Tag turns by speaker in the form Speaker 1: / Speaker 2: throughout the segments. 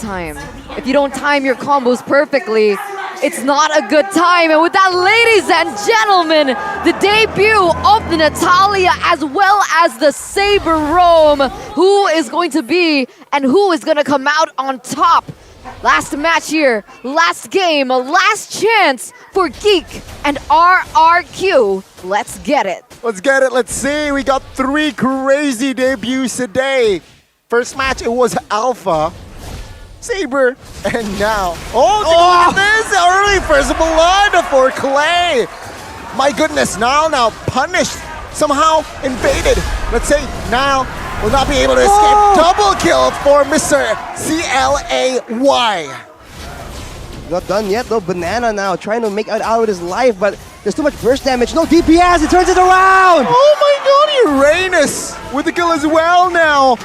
Speaker 1: time. If you don't time your combos perfectly, it's not a good time. And with that, ladies and gentlemen, the debut of the Natalia as well as the Saber Roam. Who is going to be and who is going to come out on top? Last match here, last game, last chance for GEEK and RRQ. Let's get it.
Speaker 2: Let's get it. Let's see. We got 3 crazy debuts today. First match, it was Alpha, Saber, and now. Oh, look at this! Early first blood for Clay. My goodness, Nile now punished, somehow invaded. Let's say Nile will not be able to escape. Double kill for Mr. CLAY.
Speaker 3: Not done yet though. Banana now trying to make it out of his life, but there's too much burst damage. No DPS, he turns it around!
Speaker 2: Oh my god, Uranus with the kill as well now.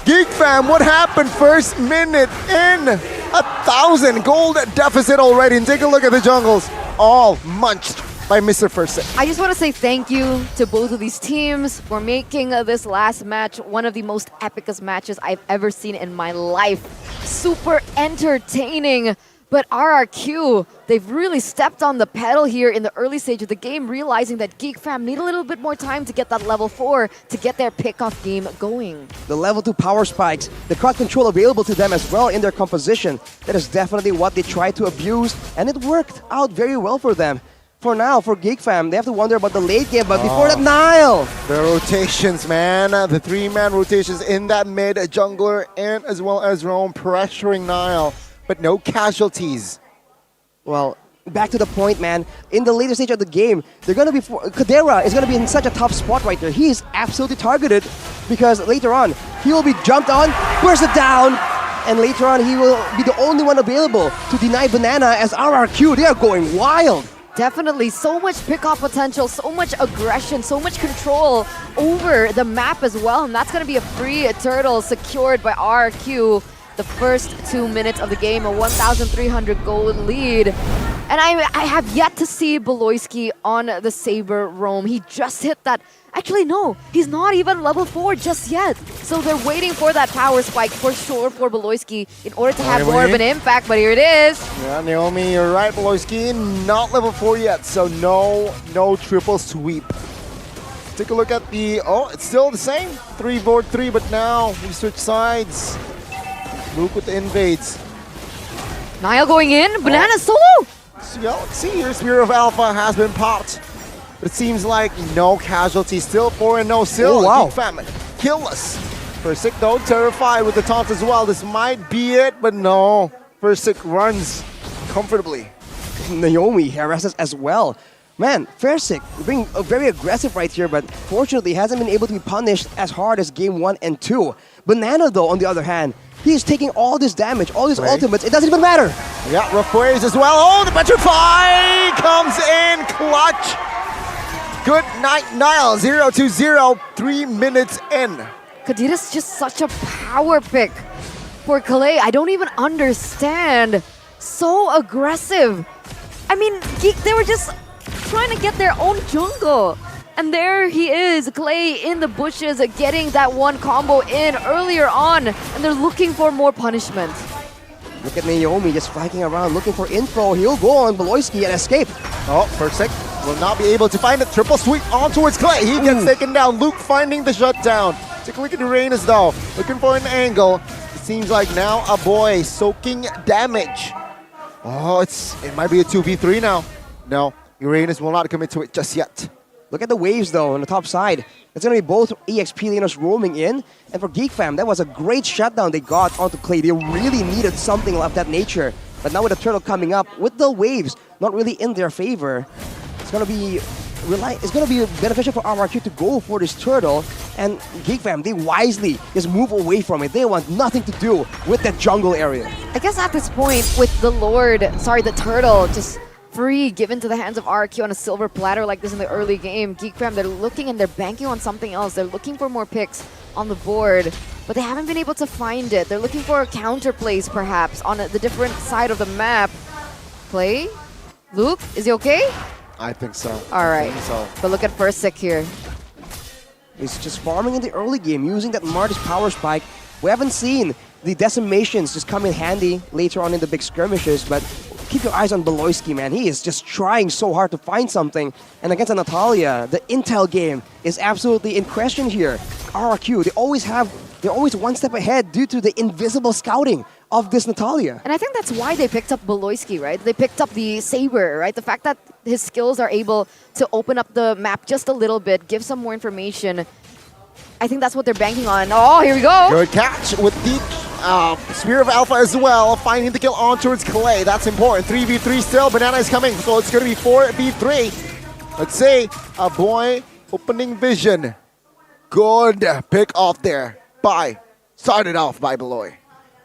Speaker 2: GEEK fam, what happened first minute in? 1,000 gold deficit already. And take a look at the jungles. All munched by Mr. First.
Speaker 1: I just want to say thank you to both of these teams for making this last match one of the most epicest matches I've ever seen in my life. Super entertaining. But RRQ, they've really stepped on the pedal here in the early stage of the game, realizing that GEEK fam need a little bit more time to get that level 4 to get their pickoff game going.
Speaker 3: The level 2 power spikes, the crowd control available to them as well in their composition. That is definitely what they tried to abuse, and it worked out very well for them. For now, for GEEK fam, they have to wonder about the late game, but before that, Nile!
Speaker 2: The rotations, man. The 3-man rotations in that mid jungler and as well as Roam pressuring Nile. But no casualties.
Speaker 3: Well, back to the point, man. In the later stage of the game, they're gonna be Kadera is gonna be in such a tough spot right there. He is absolutely targeted because later on he will be jumped on, burst it down, and later on he will be the only one available to deny Banana as RRQ. They are going wild.
Speaker 1: Definitely, so much pickoff potential, so much aggression, so much control over the map as well, and that's gonna be a free turtle secured by RRQ. The first 2 minutes of the game, a 1,300 gold lead. And I have yet to see Beloyski on the Saber Roam. He just hit that. Actually, no, he's not even level 4 just yet. So they're waiting for that power spike for sure for Beloyski in order to have more of an impact, but here it is.
Speaker 2: Yeah, Naomi, you're right, Beloyski, not level 4 yet, so no triple sweep. Take a look at the, it's still the same. 3-4-3, but now we switch sides. Luke with the invades.
Speaker 1: Nile going in, Banana solo!
Speaker 2: So, yeah, let's see here, Spear of Alpha has been popped. But it seems like no casualties, still 4-0 still.
Speaker 3: Oh, wow.
Speaker 2: GEEK fam, killless. Versick though, terrified with the taunt as well. This might be it, but no. Versick runs comfortably.
Speaker 3: Naomi harasses as well. Man, Versick being very aggressive right here, but fortunately hasn't been able to be punished as hard as game 1 and 2. Banana though, on the other hand, he is taking all this damage, all these ultimates, it doesn't even matter.
Speaker 2: Yeah, rough waves as well. Oh, the Petrify comes in clutch. Good night, Nile. 0-0, 3 minutes in.
Speaker 1: Kadira's just such a power pick for Clay. I don't even understand. So aggressive. I mean, GEEK, they were just trying to get their own jungle. And there he is, Clay in the bushes, getting that one combo in earlier on. And they're looking for more punishment.
Speaker 3: Look at Naomi just flanking around, looking for info. He'll go on Beloyski and escape.
Speaker 2: Oh, Versick will not be able to find it. Triple sweep on towards Clay. He gets taken down. Luke finding the shutdown. Take a look at Uranus though. Looking for an angle. It seems like now a boy soaking damage. Oh, it might be a 2v3 now. No, Uranus will not commit to it just yet.
Speaker 3: Look at the waves though on the top side. It's going to be both EXP laners roaming in. And for GEEK fam, that was a great shutdown they got onto Clay. They really needed something of that nature. But now with the turtle coming up, with the waves not really in their favor, it's going to be beneficial for RRQ to go for this turtle. And GEEK fam, they wisely just move away from it. They want nothing to do with that jungle area.
Speaker 1: I guess at this point, with the turtle just free, given to the hands of RRQ on a silver platter like this in the early game, GEEK fam, they're looking and they're banking on something else. They're looking for more picks on the board, but they haven't been able to find it. They're looking for counter plays, perhaps, on the different side of the map. Play? Luke, is he okay?
Speaker 2: I think so.
Speaker 1: All right, but look at Versick here.
Speaker 3: He's just farming in the early game, using that Martis power spike. We haven't seen the decimations just come in handy later on in the big skirmishes, but keep your eyes on Beloyski, man. He is just trying so hard to find something. And against Natalia, the intel game is absolutely in question here. RRQ, they're always one step ahead due to the invisible scouting of this Natalia.
Speaker 1: And I think that's why they picked up Beloyski, right? They picked up the Saber, right? The fact that his skills are able to open up the map just a little bit, give some more information. I think that's what they're banking on. Oh, here we go.
Speaker 2: Good catch with the Spear of Alpha as well, finding the kill on towards Clay. That's important. 3v3 still. Banana is coming, so it's going to be 4v3. Let's say a boy opening vision. Good pick off there. Started off by Beloy.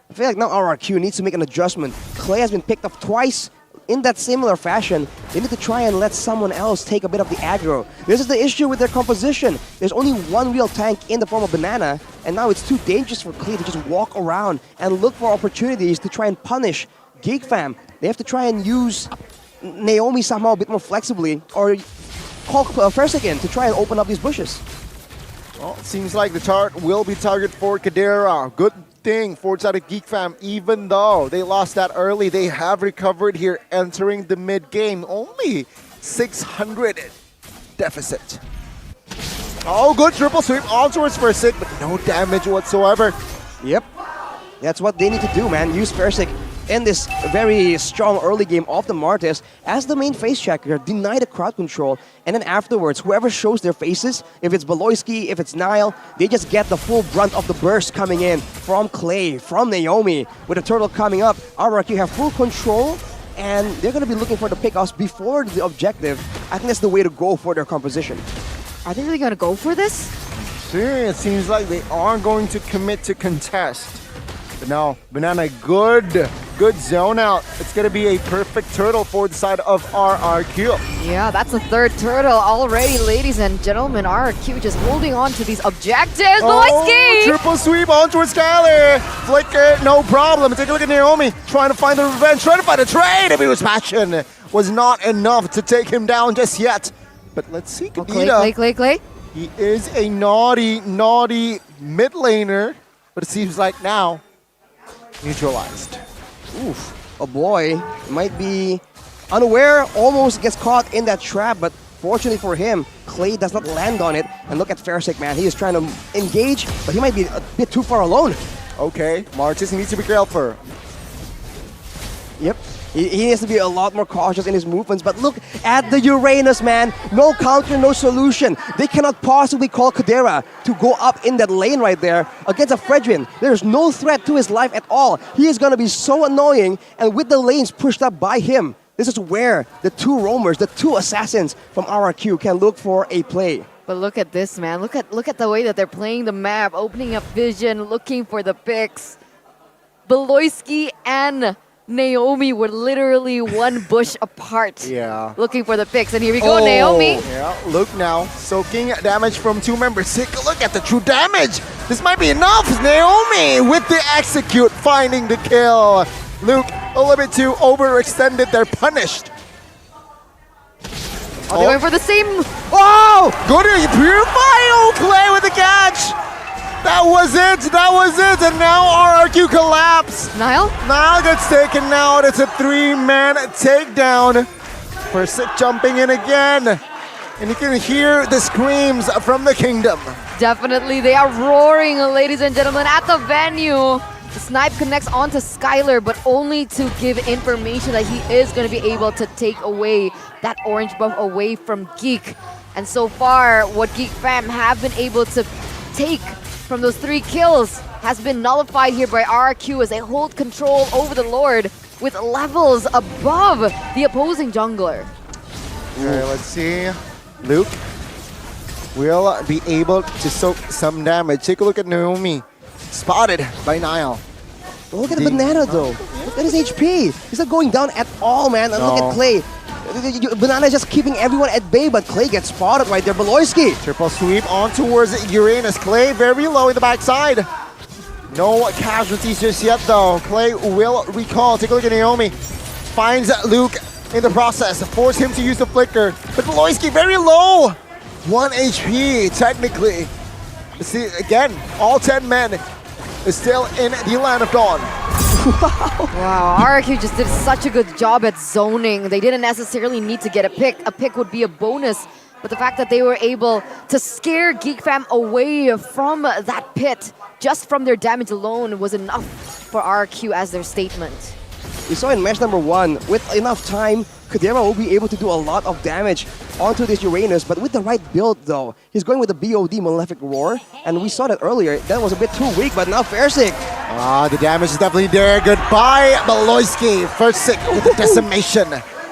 Speaker 3: I feel like now RRQ needs to make an adjustment. Clay has been picked up twice in that similar fashion. They need to try and let someone else take a bit of the aggro. This is the issue with their composition. There's only one real tank in the form of Banana, and now it's too dangerous for Clay to just walk around and look for opportunities to try and punish GEEK fam. They have to try and use Naomi somehow a bit more flexibly, or call Fersigan to try and open up these bushes.
Speaker 2: Well, it seems like the chart will be target for Kadira. Good thing for side of GEEK fam, even though they lost that early, they have recovered here entering the mid game. Only 600 deficit. Oh, good triple sweep on towards Versik, but no damage whatsoever.
Speaker 3: Yep, that's what they need to do, man. Use Versik in this very strong early game of the Martis as the main face checker, deny the crowd control, and then afterwards, whoever shows their faces, if it's Beloyski, if it's Nile, they just get the full brunt of the burst coming in from Clay, from Naomi. With the turtle coming up, RRQ have full control, and they're going to be looking for the pickoffs before the objective. I think that's the way to go for their composition.
Speaker 1: Are they really going to go for this?
Speaker 2: See, it seems like they are going to commit to contest. But now, Banana, good zone out. It's going to be a perfect turtle for the side of RRQ.
Speaker 1: Yeah, that's the third turtle already, ladies and gentlemen. RRQ just holding on to these objectives. Beloyski!
Speaker 2: Triple sweep on towards Skyler. Flicker, no problem. Take a look at Naomi. Trying to find the revenge, trying to find a trade. If he was passion, was not enough to take him down just yet. But let's see, Kadira.
Speaker 1: Clay.
Speaker 2: He is a naughty mid laner. But it seems like now, neutralized.
Speaker 3: Oof, a boy might be unaware, almost gets caught in that trap, but fortunately for him, Clay does not land on it. And look at Versik, man. He is trying to engage, but he might be a bit too far alone.
Speaker 2: Okay, Martis needs to be careful.
Speaker 3: Yep. He needs to be a lot more cautious in his movements, but look at the Uranus, man. No counter, no solution. They cannot possibly call Kadira to go up in that lane right there against a Fredrin. There's no threat to his life at all. He is going to be so annoying, and with the lanes pushed up by him, this is where the two roamers, the two assassins from RRQ can look for a play.
Speaker 1: But look at this, man. Look at the way that they're playing the map, opening up vision, looking for the picks. Beloyski and Naomi were literally one bush apart.
Speaker 2: Yeah.
Speaker 1: Looking for the picks. And here we go, Naomi.
Speaker 2: Yeah, look now. Soaking damage from two members. Take a look at the true damage. This might be enough. Naomi with the execute, finding the kill. Luke, a little bit too overextended. They're punished.
Speaker 1: They're going for the same.
Speaker 2: Oh! Go to Purify! Oh, Clay with the catch! That was it! And now RRQ collapse!
Speaker 1: Nile
Speaker 2: gets taken out. It's a 3-man takedown. Versik jumping in again. And you can hear the screams from the kingdom.
Speaker 1: Definitely, they are roaring, ladies and gentlemen, at the venue. The snipe connects onto Skyler, but only to give information that he is going to be able to take away that orange buff away from GEEK. And so far, what GEEK fam have been able to take from those 3 kills has been nullified here by RRQ as they hold control over the Lord with levels above the opposing jungler.
Speaker 2: Okay, let's see. Luke will be able to soak some damage. Take a look at Naomi. Spotted by Nile.
Speaker 3: Look at the Banana though. Look at his HP. He's not going down at all, man. And look at Clay. Banana is just keeping everyone at bay, but Clay gets spotted right there. Beloyski.
Speaker 2: Triple sweep on towards Uranus. Clay very low in the backside. No casualties just yet though. Clay will recall. Take a look at Naomi. Finds Luke in the process. Force him to use the flicker. But Beloyski very low. 1 HP technically. See, again, all 10 men is still in the Land of Dawn.
Speaker 1: Wow, RRQ just did such a good job at zoning. They didn't necessarily need to get a pick. A pick would be a bonus. But the fact that they were able to scare GEEK Fam away from that pit, just from their damage alone, was enough for RRQ as their statement.
Speaker 3: We saw in match number 1, with enough time, Kadira will be able to do a lot of damage onto this Uranus, but with the right build though. He's going with the BOD Malefic Roar, and we saw that earlier. That was a bit too weak, but now Fairsick.
Speaker 2: The damage is definitely there. Goodbye, Maloyski. Fairsick with the decimation.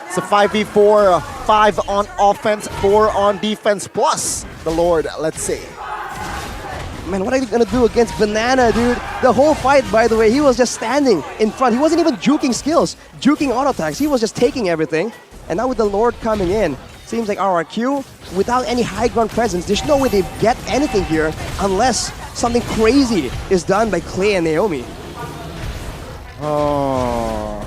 Speaker 2: It's a 5v4, 5 on offense, 4 on defense, plus the Lord. Let's see.
Speaker 3: Man, what are you gonna do against Banana, dude? The whole fight, by the way, he was just standing in front. He wasn't even juking skills, juking auto attacks. He was just taking everything. And now with the Lord coming in, seems like RRQ, without any high ground presence, there's no way they get anything here unless something crazy is done by Clay and Naomi.
Speaker 2: Oh.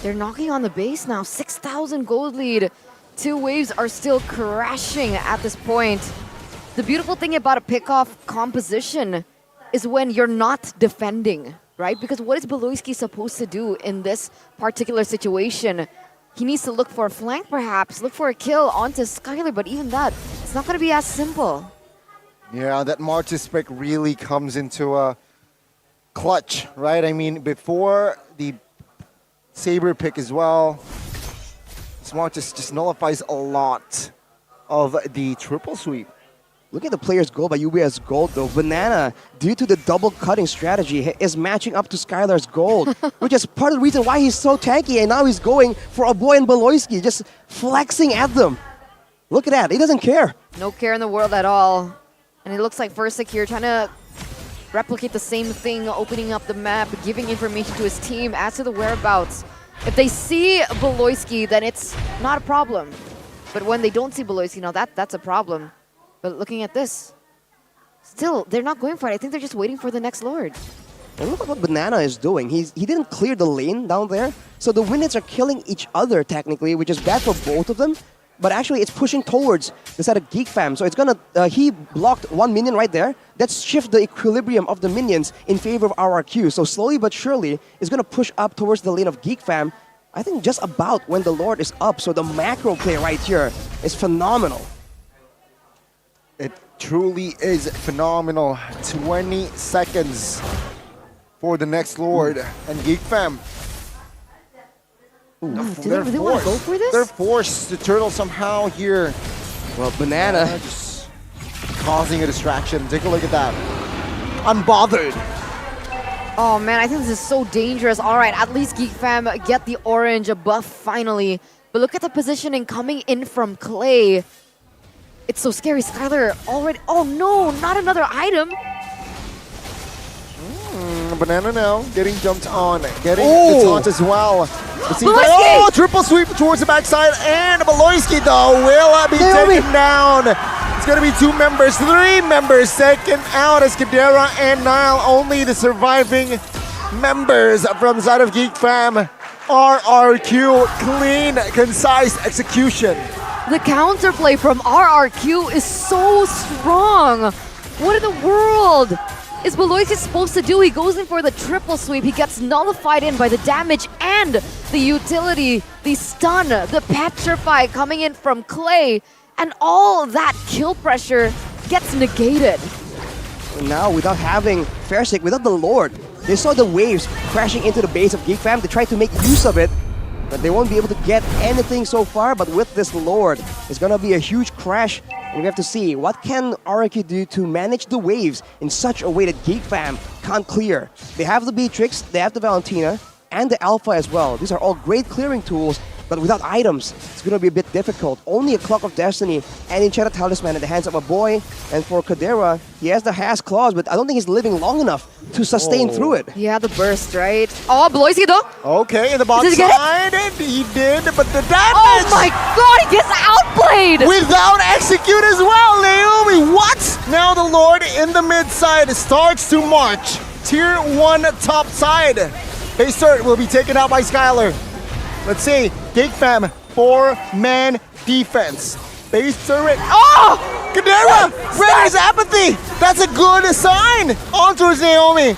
Speaker 1: They're knocking on the base now. 6,000 gold lead. 2 waves are still crashing at this point. The beautiful thing about a pickoff composition is when you're not defending, right? Because what is Beloyski supposed to do in this particular situation? He needs to look for a flank, perhaps, look for a kill onto Skylar, but even that, it's not going to be as simple.
Speaker 2: Yeah, that Martis pick really comes into a clutch, right? I mean, before the Saber pick as well, Martis just nullifies a lot of the triple sweep.
Speaker 3: Look at the player's goal by UBS Gold though. Banana, due to the double cutting strategy, is matching up to Skylar's gold, which is part of the reason why he's so tanky, and now he's going for a boy and Beloyski, just flexing at them. Look at that, he doesn't care.
Speaker 1: No care in the world at all. And it looks like Fairsick here trying to replicate the same thing, opening up the map, giving information to his team as to the whereabouts. If they see Beloyski, then it's not a problem. But when they don't see Beloyski, now that's a problem. But looking at this, still, they're not going for it. I think they're just waiting for the next Lord.
Speaker 3: And look at what Banana is doing. He didn't clear the lane down there. So the Windits are killing each other technically, which is bad for both of them. But actually, it's pushing towards the side of GEEK Fam. So it's gonna, he blocked 1 minion right there. That shifts the equilibrium of the minions in favor of RRQ. So slowly but surely, it's gonna push up towards the lane of GEEK Fam. I think just about when the Lord is up. So the macro play right here is phenomenal.
Speaker 2: It truly is phenomenal. 20 seconds for the next Lord and GEEK Fam.
Speaker 1: Do they really want to go for this?
Speaker 2: They're forced to turtle somehow here.
Speaker 3: Well, Banana
Speaker 2: Just causing a distraction. Take a look at that. Unbothered.
Speaker 1: Oh man, I think this is so dangerous. All right, at least GEEK Fam get the orange buff finally. But look at the positioning coming in from Clay. It's so scary. Skylar already... Oh no, not another item.
Speaker 2: Banana now getting jumped on. Getting the taunt as well. It seems like,
Speaker 1: Beloyski!
Speaker 2: Triple sweep towards the backside. And Beloyski, though, will be taken down. It's going to be 2 members, 3 members taken out as Kadira and Nile, only the surviving members from the side of GEEK Fam. RRQ, clean, concise execution.
Speaker 1: The counterplay from RRQ is so strong. What in the world is Beloyski supposed to do? He goes in for the triple sweep. He gets nullified in by the damage and the utility, the stun, the petrify coming in from Clay, and all that kill pressure gets negated.
Speaker 3: now, without having Fairsick, without the Lord, they saw the waves crashing into the base of GEEK Fam. They tried to make use of it, but they won't be able to get anything so far. But with this Lord, it's gonna be a huge crash. And we have to see what can RRQ do to manage the waves in such a way that GEEK Fam can't clear. They have the Beatrix, they have the Valentina, and the Alpha as well. These are all great clearing tools, but without items, it's gonna be a bit difficult. Only a Clock of Destiny and Enchanted Talisman in the hands of a boy. And for Kadira, he has the Has Claws, but I don't think he's living long enough to sustain through it.
Speaker 1: Yeah, the burst, right? Oh, Beloyski though.
Speaker 2: Okay, in the bottom
Speaker 1: Did he get it?
Speaker 2: side, and he did, but the damage!
Speaker 1: Oh my god, he gets outplayed!
Speaker 2: Without execute as well, Naomi, what? Now the Lord in the mid side starts to march. Tier 1 top side. Base turret will be taken out by Skylar. Let's see, GEEK Fam, 4-man defense. Base turret, oh! Kadira, Renner's apathy! That's a good sign! On towards Naomi.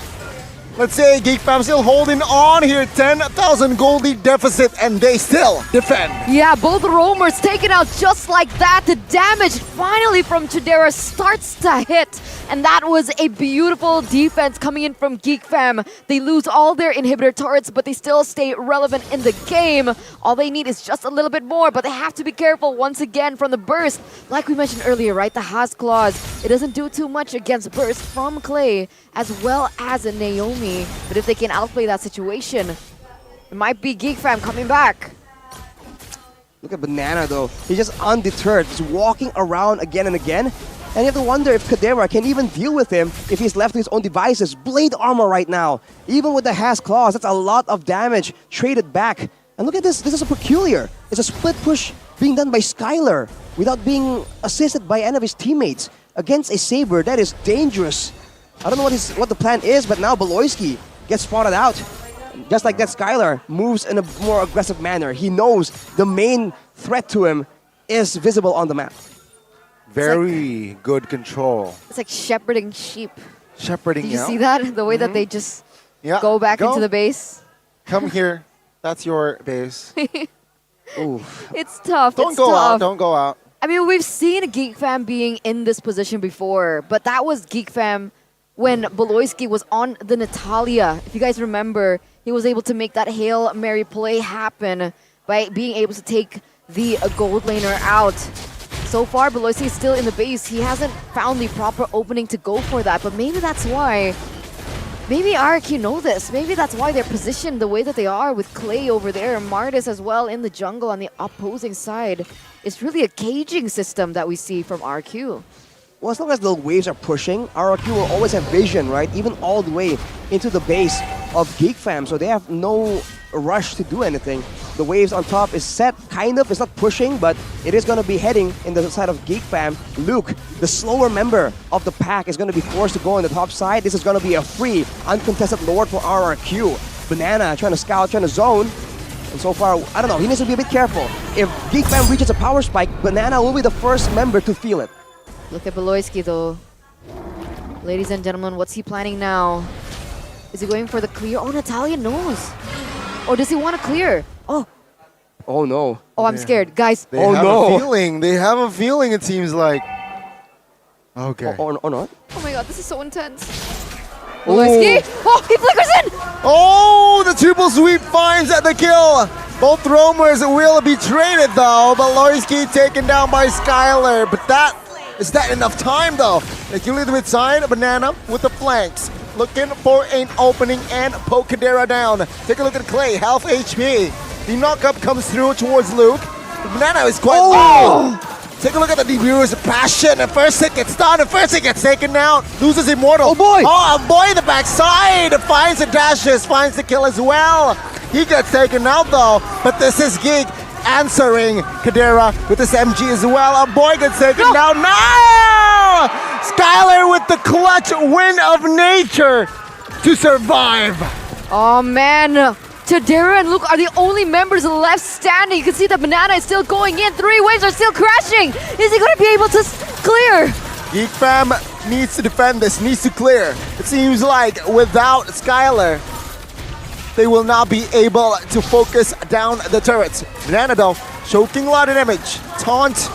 Speaker 2: Let's say Geek Fam still holding on here. 10,000 gold lead deficit, and they still defend.
Speaker 1: Yeah, both roamers taken out just like that. The damage finally from Chidera starts to hit. And that was a beautiful defense coming in from Geek Fam. They lose all their inhibitor turrets, but they still stay relevant in the game. All they need is just a little bit more, but they have to be careful once again from the burst. Like we mentioned earlier, right? The Has Claws. It doesn't do too much against burst from Clay as well as a Naomi. But if they can outplay that situation, it might be Geek Fam coming back.
Speaker 3: Look at Banana though. He's just undeterred. He's walking around again and again. And you have to wonder if Kadera can even deal with him if he's left to his own devices. Blade armor right now. Even with the Has Claws, that's a lot of damage traded back. And look at this. This is a peculiar. It's a split push being done by Skylar without being assisted by any of his teammates against a Saber. That is dangerous. I don't know what the plan is, but now Beloyski gets spotted out. Just like that, Skylar moves in a more aggressive manner. He knows the main threat to him is visible on the map.
Speaker 2: Very good control.
Speaker 1: It's like shepherding sheep.
Speaker 2: Shepherding,
Speaker 1: Did you see that? The way that they just go back into the base?
Speaker 2: Come here. That's your base.
Speaker 3: Ooh.
Speaker 1: It's tough.
Speaker 2: Don't
Speaker 1: it's
Speaker 2: go
Speaker 1: tough.
Speaker 2: out. Don't go out.
Speaker 1: I mean, we've seen Geek Fam being in this position before, but that was Geek Fam when Beloyski was on the Natalia. If you guys remember, he was able to make that Hail Mary play happen by being able to take the gold laner out. So far, Beloyski is still in the base. He hasn't found the proper opening to go for that, but maybe that's why. Maybe RRQ know this. Maybe that's why they're positioned the way that they are with Clay over there, Martis as well in the jungle on the opposing side. It's really a caging system that we see from RRQ.
Speaker 3: Well, as long as the waves are pushing, RRQ will always have vision, right? Even all the way into the base of Geek Fam, so they have no rush to do anything. The waves on top is set, kind of. It's not pushing, but it is going to be heading in the side of Geek Fam. Luke, the slower member of the pack, is going to be forced to go on the top side. This is going to be a free, uncontested Lord for RRQ. Banana trying to scout, trying to zone. And so far, I don't know, he needs to be a bit careful. If Geek Fam reaches a power spike, Banana will be the first member to feel it.
Speaker 1: Look at Beloyski though. Ladies and gentlemen, what's he planning now? Is he going for the clear? Oh, Natalia knows. Or does he want to clear? Oh.
Speaker 3: Oh no.
Speaker 1: Oh, I'm scared. Guys.
Speaker 2: They have a feeling. They have a feeling, it seems like. Okay.
Speaker 3: Or not.
Speaker 1: Oh my god, this is so intense. Beloyski. Oh, he flickers in.
Speaker 2: Oh, the triple sweep finds the kill. Both roamers will be traded though. Beloyski taken down by Skylar. But is that enough time though? They kill it with side. Banana with the flanks. Looking for an opening and poke Kadera down. Take a look at Clay, half HP. The knockup comes through towards Luke. Banana is quite low. Take a look at the debuter's passion. The first hit gets done. The first hit gets taken down. Loses Immortal.
Speaker 3: Oh boy!
Speaker 2: Oh boy, the backside. Finds the dashes. Finds the kill as well. He gets taken out though. But this is Geek answering Kadera with this MG as well. A boy gets taken down. No! Skylar with the clutch win of nature to survive.
Speaker 1: Oh man. Chidera and Luke are the only members left standing. You can see the Banana is still going in. 3 waves are still crashing. Is he going to be able to clear?
Speaker 2: Geek Fam needs to defend this, needs to clear. It seems like without Skylar, they will not be able to focus down the turrets. Banana though, choking a lot of damage. Taunt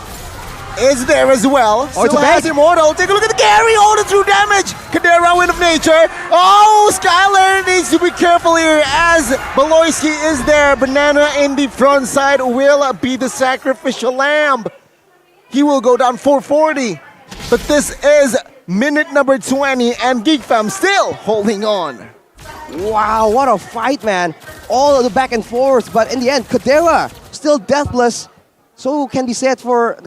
Speaker 2: is there as well. Still has Immortal. Take a look at the carry. All the true damage. Kadera, win of nature. Oh, Skylar needs to be careful here as Beloyski is there. Banana in the front side will be the sacrificial lamb. He will go down 440. But this is minute number 20 and Geek Fam still holding on.
Speaker 3: Wow, what a fight, man. All of the back and forth, but in the end, Kadera still deathless. So can be said for,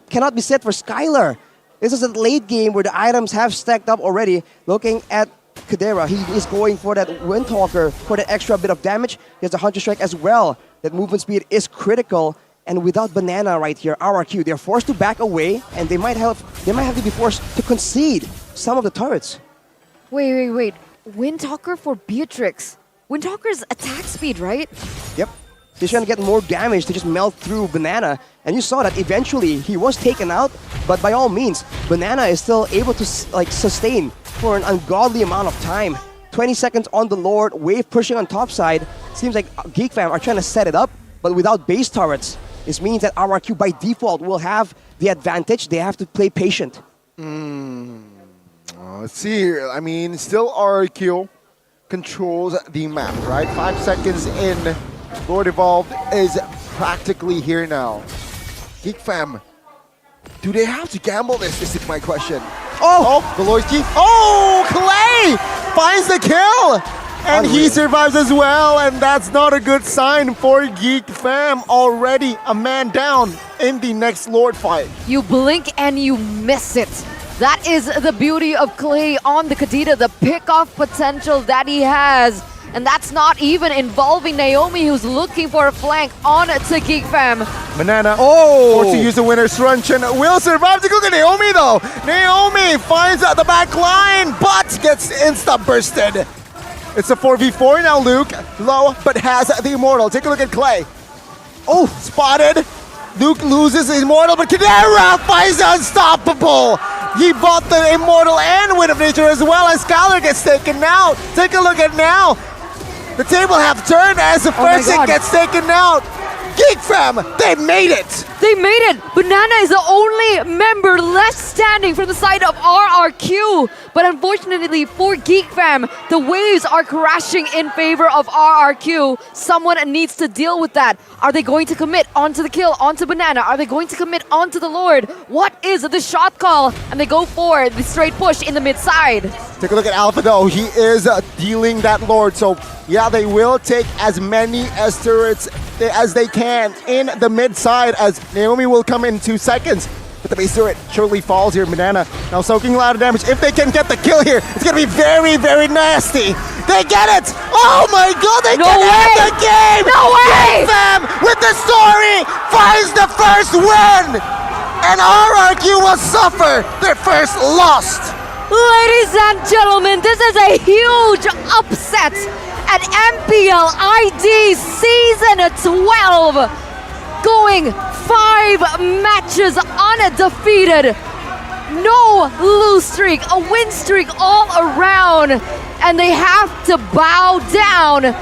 Speaker 3: cannot be said for Skylar. This is a late game where the items have stacked up already. Looking at Kadera, he is going for that Windtalker for the extra bit of damage. He has a Hunter Strike as well. That movement speed is critical. And without Banana right here, RRQ, they're forced to back away, and they might have to be forced to concede some of the turrets.
Speaker 1: Wait. Windtalker for Beatrix. Windtalker's attack speed, right?
Speaker 3: Yep. He's trying to get more damage to just melt through Banana. And you saw that eventually he was taken out, but by all means, Banana is still able to sustain for an ungodly amount of time. 20 seconds on the Lord, wave pushing on top side. Seems like GEEK fam are trying to set it up, but without base turrets. This means that RRQ by default will have the advantage. They have to play patient.
Speaker 2: Let's see here. I mean, still RRQ controls the map, right? 5 seconds in. Lord Evolved is practically here now. GEEK fam, do they have to gamble this? This is my question. Oh, the Lord's Chief. Oh, Clay finds the kill. And he survives as well, and that's not a good sign for GEEK fam. Already a man down in the next Lord fight.
Speaker 1: You blink and you miss it. That is the beauty of Clay on the Kadita, the pick-off potential that he has. And that's not even involving Naomi, who's looking for a flank on to GEEK fam.
Speaker 2: Banana, forced to use the winner's crunch and will survive to look at Naomi though. Naomi finds the back line, but gets insta-bursted. It's a 4v4 now, Luke. Low, but has the Immortal. Take a look at Clay. Oh, spotted. Luke loses the Immortal, but Kadera finds the Unstoppable. He bought the Immortal and Wind of Nature as well as Skylar gets taken out. Take a look at now. The table have turned as the first hit gets taken out. GEEK fam, they made it.
Speaker 1: They made it. Banana is the only member left standing from the side of RRQ. But unfortunately for GEEK fam, the waves are crashing in favor of RRQ. Someone needs to deal with that. Are they going to commit onto the kill, onto Banana? Are they going to commit onto the Lord? What is the shot call? And they go for the straight push in the mid side.
Speaker 2: Take a look at Alpha though. He is dealing that Lord. So yeah, they will take as many S turrets as they can in the mid side as Naomi will come in 2 seconds. But the base turret surely falls here. Banana now soaking a lot of damage. If they can get the kill here, it's going to be very, very nasty. They get it! Oh my god, they can end the game!
Speaker 1: No way!
Speaker 2: GEEK fam with the story finds the first win! And RRQ will suffer their first loss.
Speaker 1: Ladies and gentlemen, this is a huge upset at MPLID Season 12. Going 5 matches undefeated. No lose streak, a win streak all around. And they have to bow down